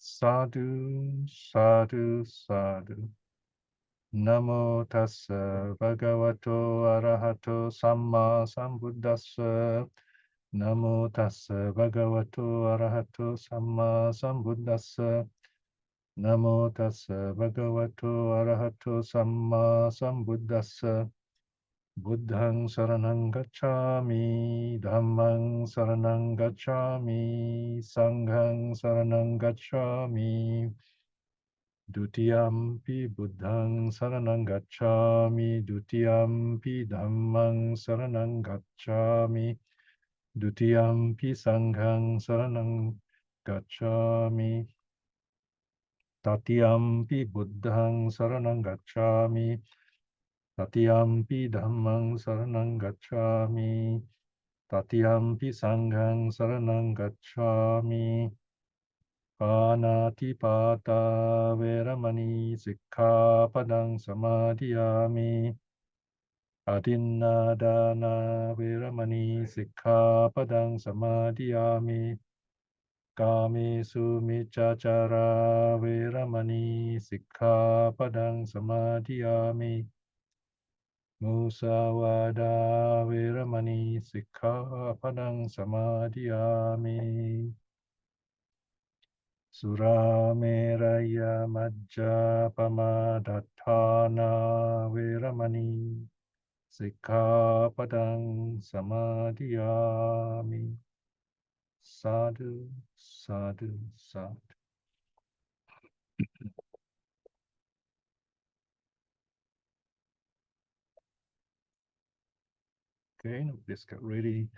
Sadhu, sadhu, sadhu. Namo tassa bhagavato arahato samma sambuddhassa. Namo tassa bhagavato arahato samma sambuddhassa. Namo tassa bhagavato arahato samma sambuddhassa. Buddhang saranang gacchami, dhammang saranang gacchami, sanghang saranang gacchami. Dutiyampi buddhang saranang gacchami, dutiyampi dhammang saranang gacchami, dutiyampi sanghang saranang gacchami. Tatiyampi buddhang saranang gacchami, tatiyampi dhammang saranang gacchami, tatiyampi sanghang saranang gacchami. Panatipata veramani sikkhapadang samadhiyami. Adinadana veramani sikkhapadang samadhiyami. Kamesu miccachara veramani sikkhapadang samadhiyami. Musawada veramani sikkhapadang samadhiyami. Surameraya majjapamadatthana veramani sikkhapadang samadhiyami. Sadhu, sadhu, sadhu. Okay, now let's get ready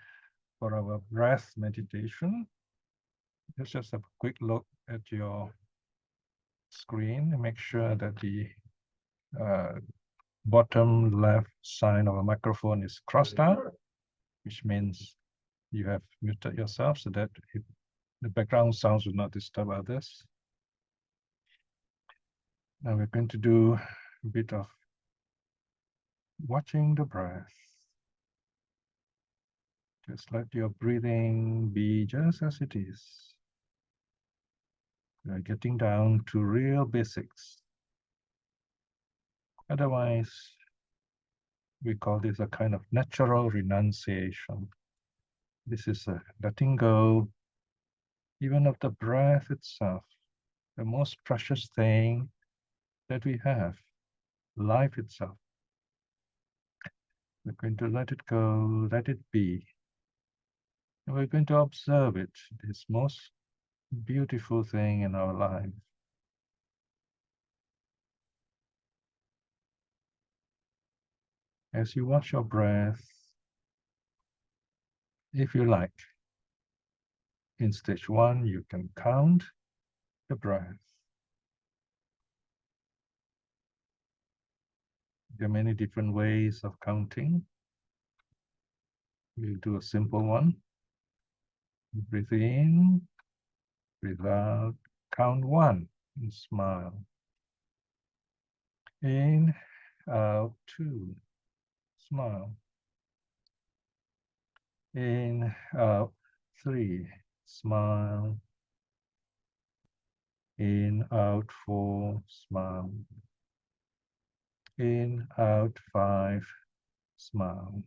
for our breath meditation. Let's just have a quick look at your screen and make sure that the bottom left side of a microphone is crossed out, which means you have muted yourself so that the background sounds will not disturb others. Now we're going to do a bit of watching the breath. Just let your breathing be just as it is. We're getting down to real basics. Otherwise, we call this a kind of natural renunciation. This is a letting go, even of the breath itself, the most precious thing that we have, life itself. We're going to let it go, let it be. And we're going to observe it, this most beautiful thing in our life. As you watch your breath, if you like, in stage 1, you can count the breath. There are many different ways of counting. We'll do a simple one. Breathe in, breathe out, count 1 and smile. In, out, 2, smile. In, out, 3, smile. In, out, 4, smile. In, out, 5, smile.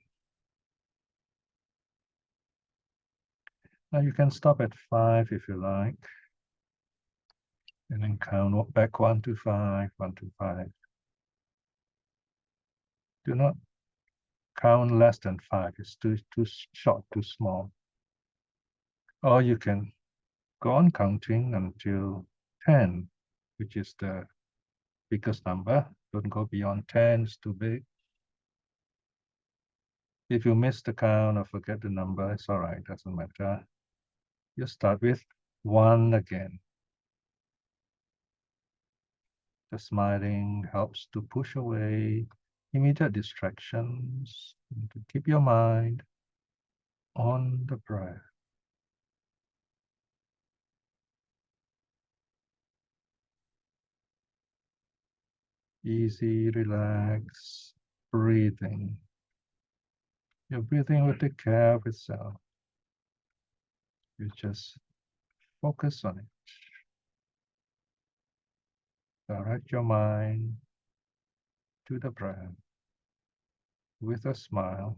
Now you can stop at 5 if you like. And then count back 1 to 5, 1 to 5. Do not count less than 5. It's too short, too small. Or you can go on counting until 10, which is the biggest number. Don't go beyond 10, it's too big. If you miss the count or forget the number, it's all right, doesn't matter. You start with 1 again. The smiling helps to push away immediate distractions, and to keep your mind on the breath. Easy, relaxed breathing. Your breathing will take care of itself. You just focus on it. Direct your mind to the breath with a smile.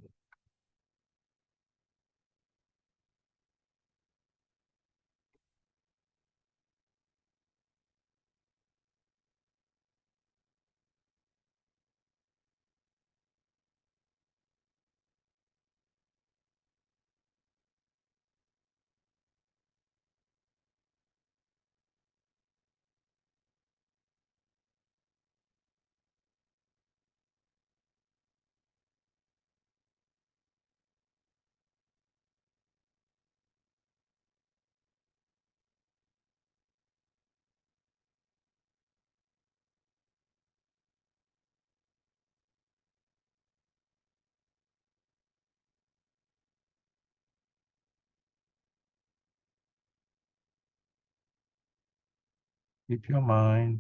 Keep your mind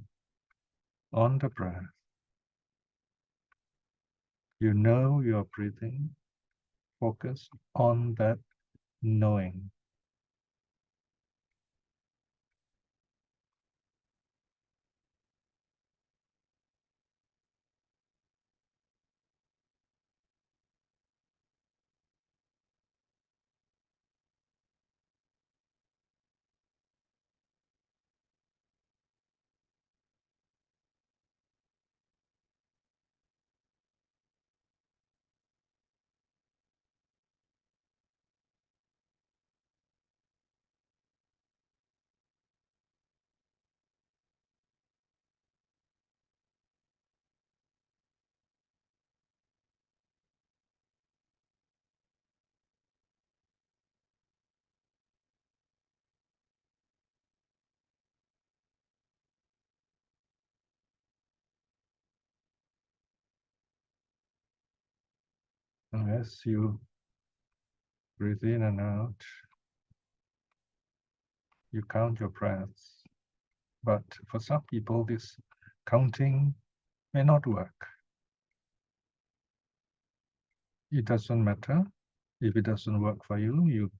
on the breath. You know you're breathing. Focus on that knowing. And as you breathe in and out, you count your breaths. But for some people, this counting may not work. It doesn't matter. If it doesn't work for you,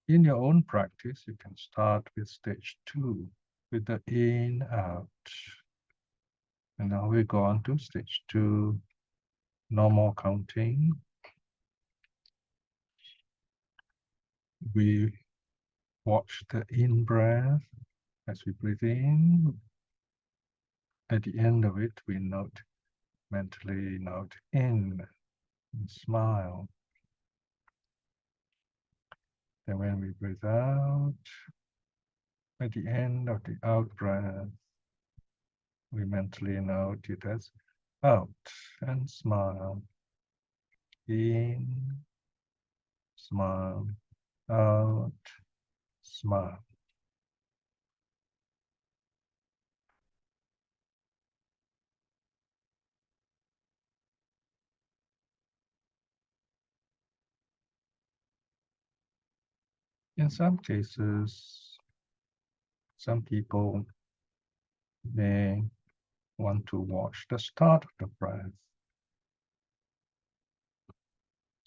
in your own practice, you can start with stage 2, with the in, out. And now we go on to stage 2, normal counting. We watch the in breath as we breathe in. At the end of it, we mentally note in and smile. Then when we breathe out, at the end of the out breath, we mentally note it as out and smile. In, smile, out, smile. In some cases, some people may want to watch the start of the breath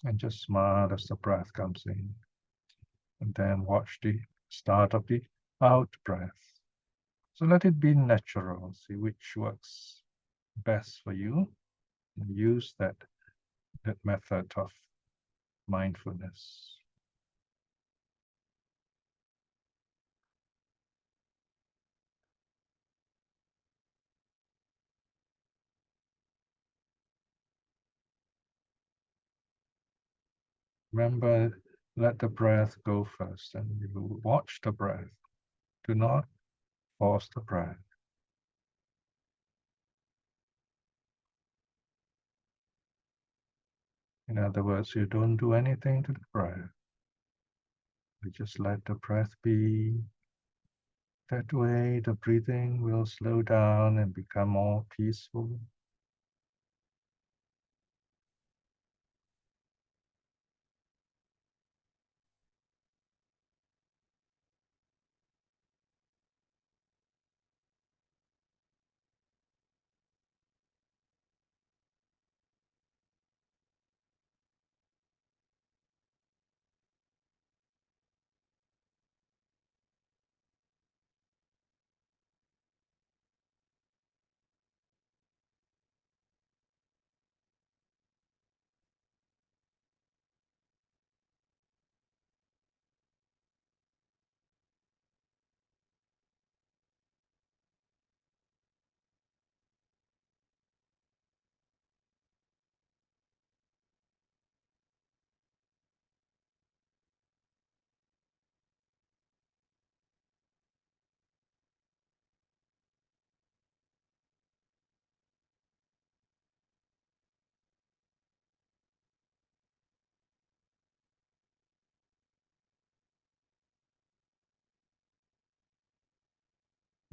and just smile as the breath comes in, and then watch the start of the out breath. So let it be natural, see which works best for you, and use that method of mindfulness. Remember, let the breath go first, and you watch the breath. Do not force the breath. In other words, you don't do anything to the breath. You just let the breath be. That way, the breathing will slow down and become more peaceful.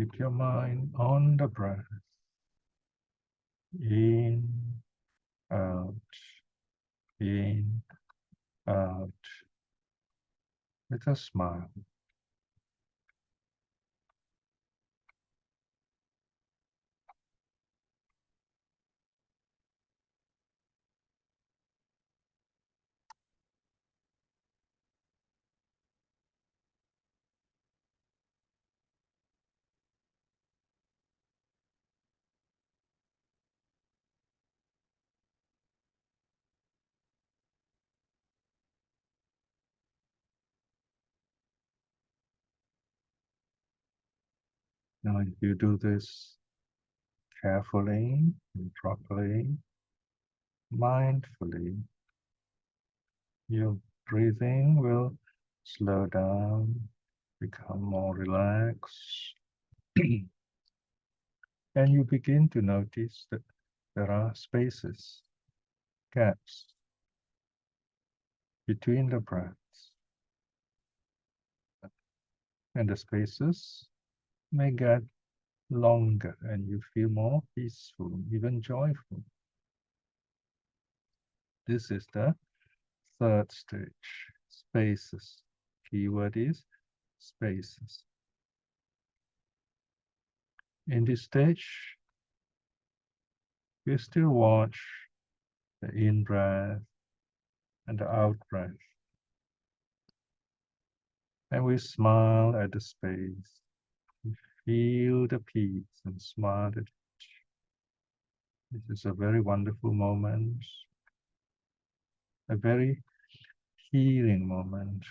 Keep your mind on the breath. In, out, in, out, with a smile. Now, if you do this carefully and properly, mindfully, your breathing will slow down, become more relaxed, and you begin to notice that there are spaces, gaps between the breaths, and the spaces may get longer and you feel more peaceful, even joyful. This is the third stage, spaces. Keyword is spaces. In this stage, we still watch the in-breath and the out-breath. And we smile at the space. We feel the peace and smile at it. This is a very wonderful moment, a very healing moment.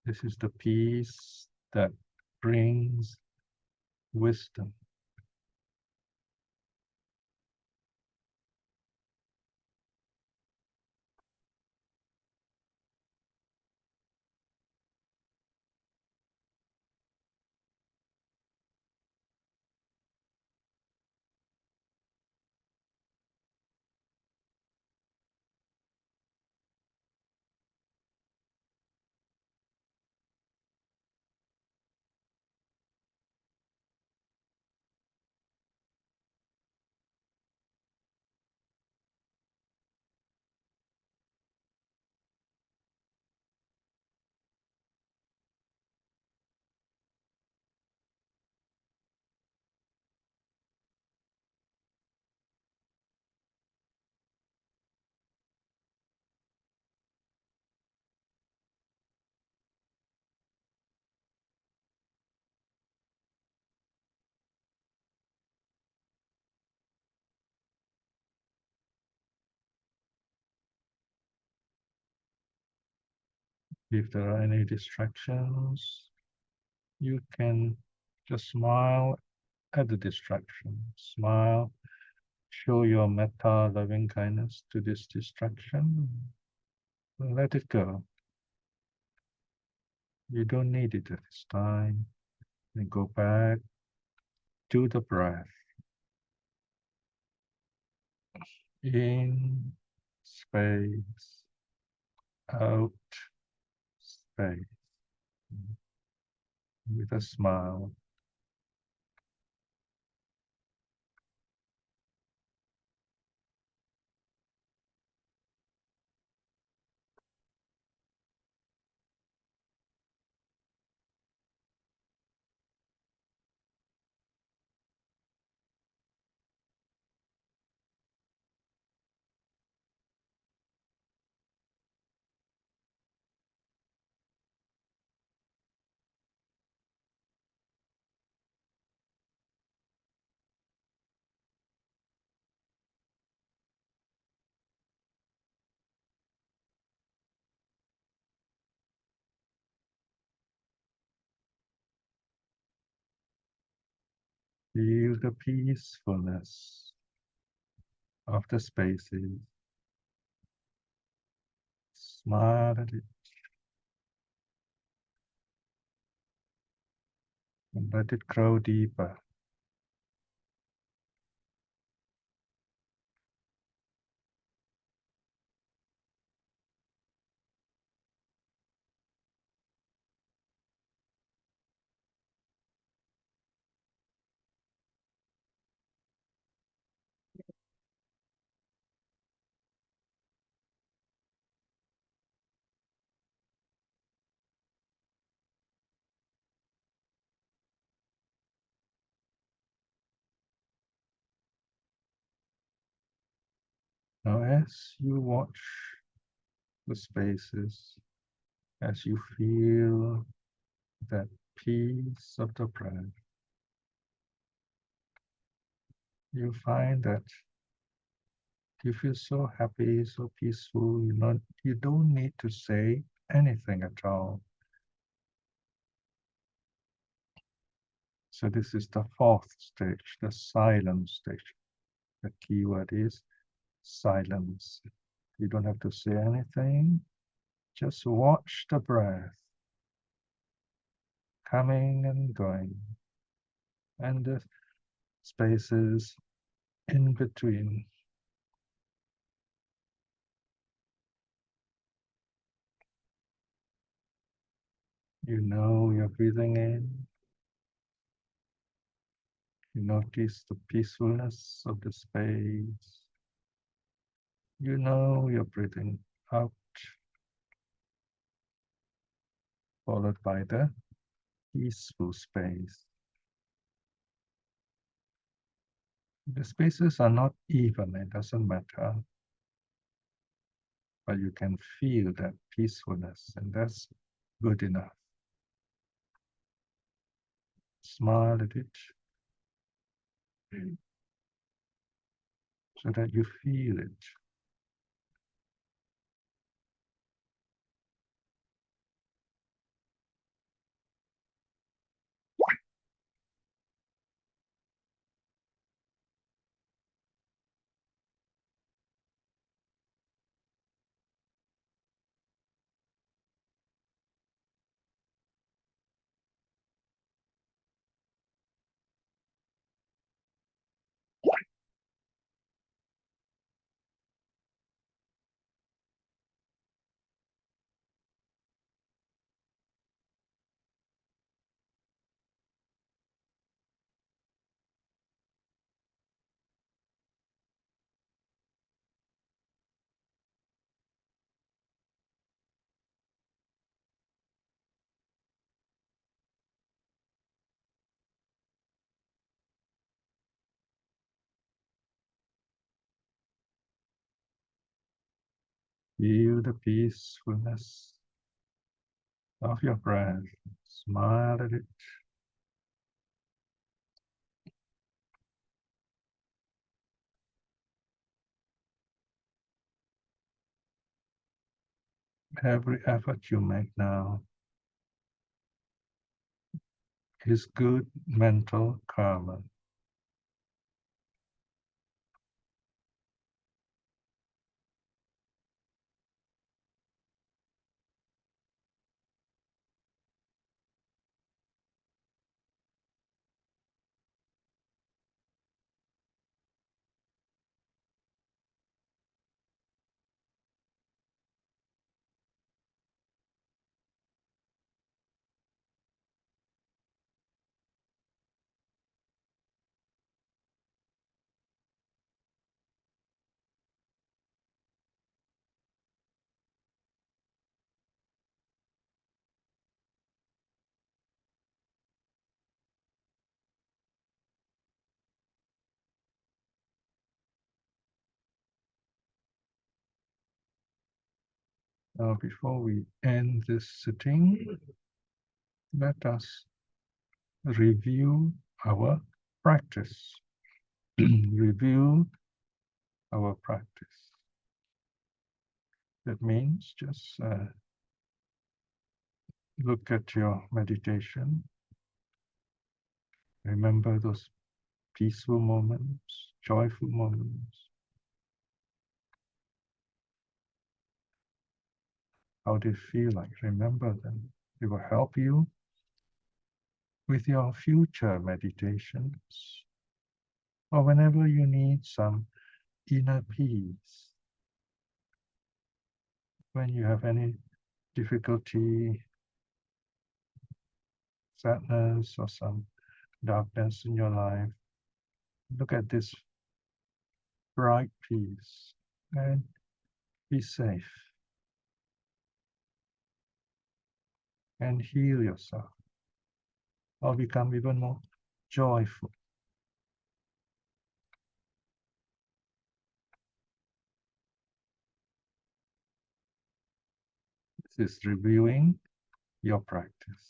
This is the peace that brings wisdom. If there are any distractions, you can just smile at the distraction. Smile, show your metta, loving kindness to this distraction. Let it go. You don't need it at this time. And go back to the breath. In, space, out, space. With a smile. Feel the peacefulness of the spaces. Smile at it and let it grow deeper. Now as you watch the spaces, as you feel that peace of the breath, you find that you feel so happy, so peaceful, you don't need to say anything at all. So this is the fourth stage, the silence stage. The key word is silence. You don't have to say anything. Just watch the breath coming and going, and the spaces in between. You know you're breathing in. You notice the peacefulness of the space. You know you're breathing out, followed by the peaceful space. The spaces are not even, it doesn't matter, but you can feel that peacefulness, and that's good enough. Smile at it so that you feel it. Feel the peacefulness of your breath. Smile at it. Every effort you make now is good mental karma. Now, before we end this sitting, let us review our practice. Review our practice. That means just look at your meditation. Remember those peaceful moments, joyful moments. How they feel like. Remember them. They will help you with your future meditations or whenever you need some inner peace. When you have any difficulty, sadness, or some darkness in your life, look at this bright peace and be safe and heal yourself or become even more joyful. This is reviewing your practice.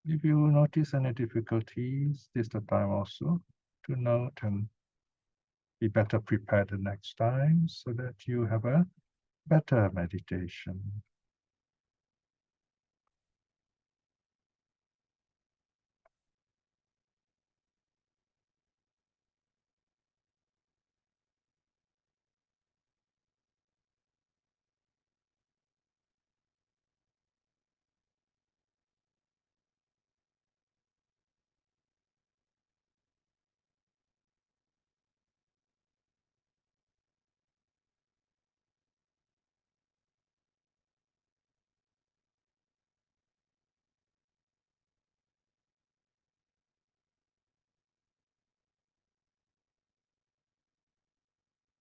If you notice any difficulties, this is the time also to note and be better prepared the next time so that you have a better meditation.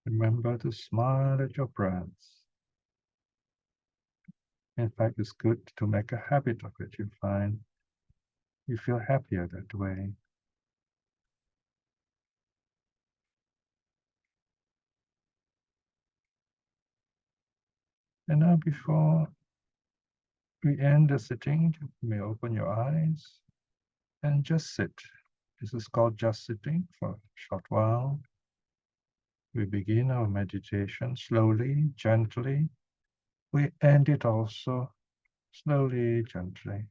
Remember to smile at your breath. In fact, it's good to make a habit of it. You find you feel happier that way. And now before we end the sitting, you may open your eyes and just sit. This is called just sitting for a short while. We begin our meditation slowly, gently. We end it also slowly, gently.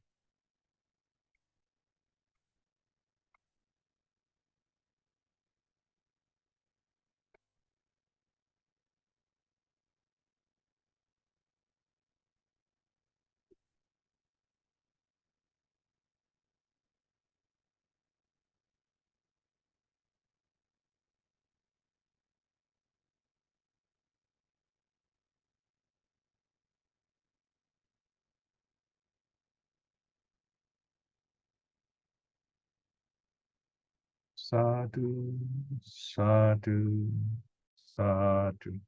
Sadhu, sadhu, sadhu.